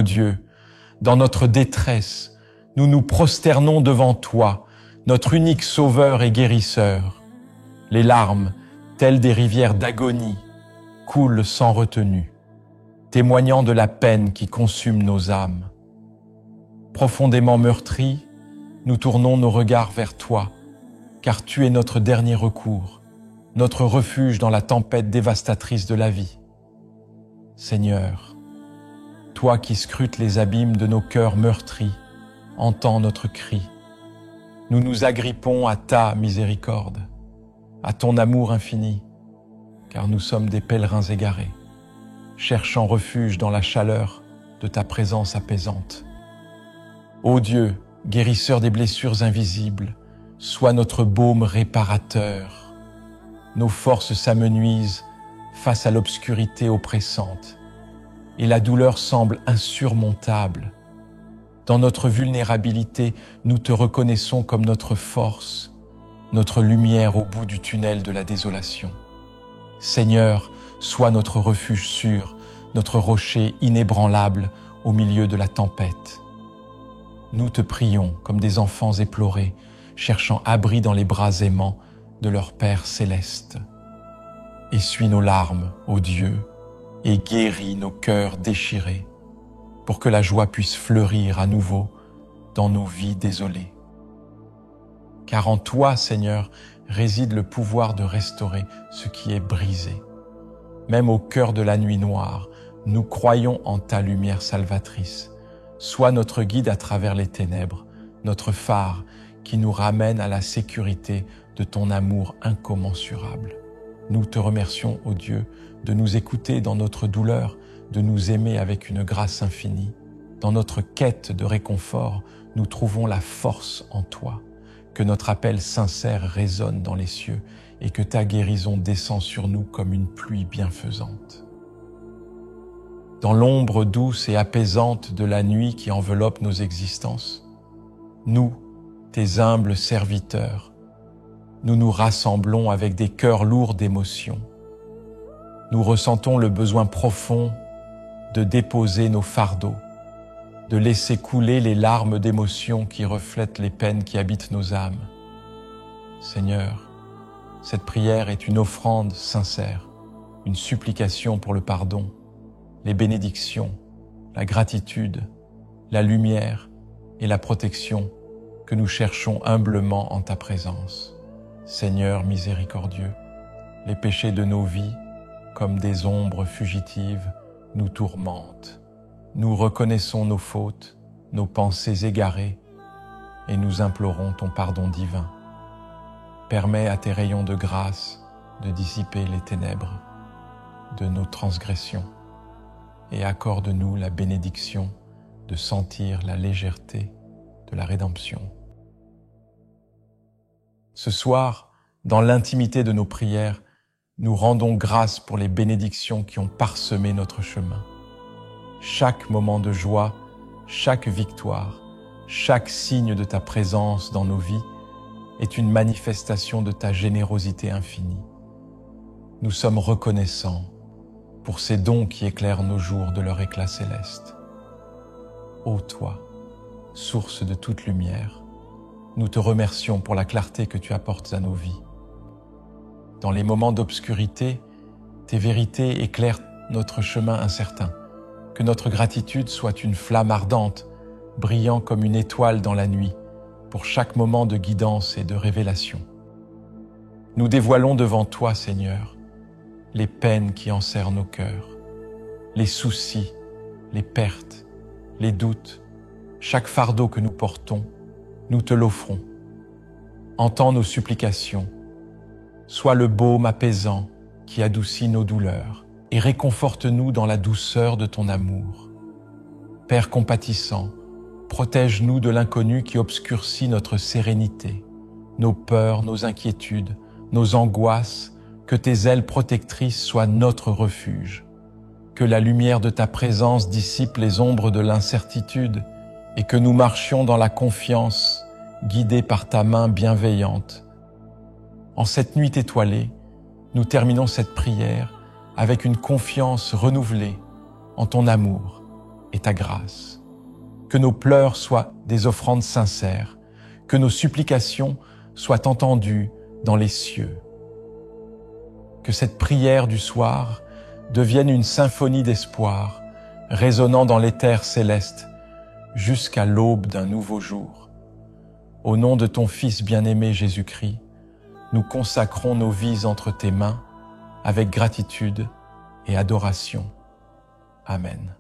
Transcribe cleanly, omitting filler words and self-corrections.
ô Dieu, dans notre détresse, nous nous prosternons devant toi, notre unique sauveur et guérisseur. Les larmes, telles des rivières d'agonie, coulent sans retenue, témoignant de la peine qui consume nos âmes. Profondément meurtris, nous tournons nos regards vers toi, car tu es notre dernier recours, notre refuge dans la tempête dévastatrice de la vie. Seigneur, toi qui scrutes les abîmes de nos cœurs meurtris, entends notre cri. Nous nous agrippons à ta miséricorde, à ton amour infini, car nous sommes des pèlerins égarés, cherchant refuge dans la chaleur de ta présence apaisante. Ô Dieu, guérisseur des blessures invisibles, sois notre baume réparateur. Nos forces s'amenuisent face à l'obscurité oppressante, et la douleur semble insurmontable. Dans notre vulnérabilité, nous te reconnaissons comme notre force, notre lumière au bout du tunnel de la désolation. Seigneur, sois notre refuge sûr, notre rocher inébranlable au milieu de la tempête. Nous te prions comme des enfants éplorés, cherchant abri dans les bras aimants de leur Père céleste. Essuie nos larmes, ô Dieu, et guéris nos cœurs déchirés, pour que la joie puisse fleurir à nouveau dans nos vies désolées. Car en toi, Seigneur, réside le pouvoir de restaurer ce qui est brisé. Même au cœur de la nuit noire, nous croyons en ta lumière salvatrice. Sois notre guide à travers les ténèbres, notre phare qui nous ramène à la sécurité de ton amour incommensurable. Nous te remercions, ô Dieu, de nous écouter dans notre douleur, de nous aimer avec une grâce infinie. Dans notre quête de réconfort, nous trouvons la force en toi. Que notre appel sincère résonne dans les cieux et que ta guérison descend sur nous comme une pluie bienfaisante. Dans l'ombre douce et apaisante de la nuit qui enveloppe nos existences, nous, tes humbles serviteurs, nous nous rassemblons avec des cœurs lourds d'émotions. Nous ressentons le besoin profond de déposer nos fardeaux, de laisser couler les larmes d'émotion qui reflètent les peines qui habitent nos âmes. Seigneur, cette prière est une offrande sincère, une supplication pour le pardon, les bénédictions, la gratitude, la lumière et la protection que nous cherchons humblement en ta présence. Seigneur miséricordieux, les péchés de nos vies, comme des ombres fugitives, nous tourmentent. Nous reconnaissons nos fautes, nos pensées égarées, et nous implorons ton pardon divin. Permets à tes rayons de grâce de dissiper les ténèbres de nos transgressions, et accorde-nous la bénédiction de sentir la légèreté de la rédemption. Ce soir, dans l'intimité de nos prières, nous rendons grâce pour les bénédictions qui ont parsemé notre chemin. Chaque moment de joie, chaque victoire, chaque signe de ta présence dans nos vies est une manifestation de ta générosité infinie. Nous sommes reconnaissants pour ces dons qui éclairent nos jours de leur éclat céleste. Ô toi, source de toute lumière, nous te remercions pour la clarté que tu apportes à nos vies. Dans les moments d'obscurité, tes vérités éclairent notre chemin incertain. Que notre gratitude soit une flamme ardente, brillant comme une étoile dans la nuit, pour chaque moment de guidance et de révélation. Nous dévoilons devant toi, Seigneur, les peines qui enserrent nos cœurs, les soucis, les pertes, les doutes, chaque fardeau que nous portons, nous te l'offrons. Entends nos supplications, sois le baume apaisant qui adoucit nos douleurs et réconforte-nous dans la douceur de ton amour. Père compatissant, protège-nous de l'inconnu qui obscurcit notre sérénité, nos peurs, nos inquiétudes, nos angoisses, que tes ailes protectrices soient notre refuge. Que la lumière de ta présence dissipe les ombres de l'incertitude et que nous marchions dans la confiance, guidés par ta main bienveillante. En cette nuit étoilée, nous terminons cette prière avec une confiance renouvelée en ton amour et ta grâce. Que nos pleurs soient des offrandes sincères, que nos supplications soient entendues dans les cieux. Que cette prière du soir devienne une symphonie d'espoir, résonnant dans l'éther céleste jusqu'à l'aube d'un nouveau jour. Au nom de ton Fils bien-aimé Jésus-Christ, nous consacrons nos vies entre tes mains avec gratitude et adoration. Amen.